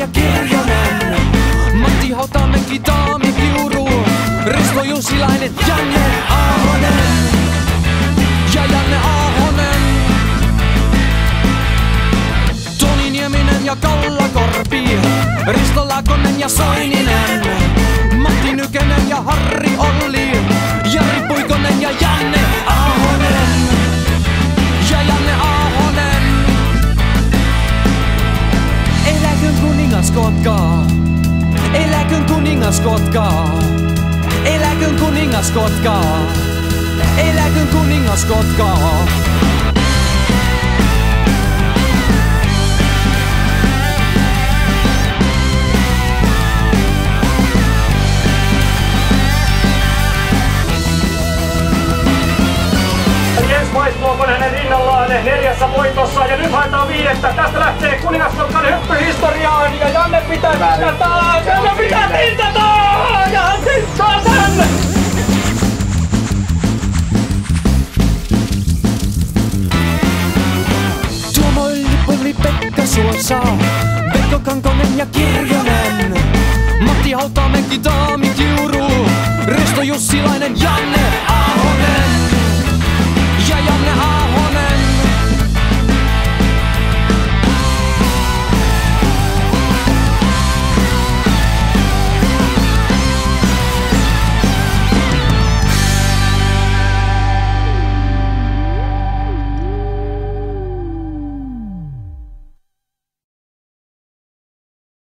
ja Kirjonen, Matti Hautamäki, Taami Kiuru, Risto Jussilainen, Janne Ahonen ja Janne Ahonen, Toni Nieminen ja Kalla Korpi, Risto Lakonen ja Soininen, Matti Nykenen ja Harri Olli, Jari Puikonen ja Janne Ahonen ja Janne Ahonen. Eläköön kuningas Kotka, eläköön kuningas Kotka, eläköön kuningas Kotka, eläköön kuningas Kotka. Maistuu hänen rinnallaan 4. voitossa ja nyt haetaan 5. Tästä lähtee kuningaskotkan hyppy historiaan ja Janne pitää tintata! Janne pitää tintata! Ja hän tinttaa sen! Tuomo Ylli Pekka Suosa, Veikko Kankonen ja Kirjonen, Matti Hautamäki, Taami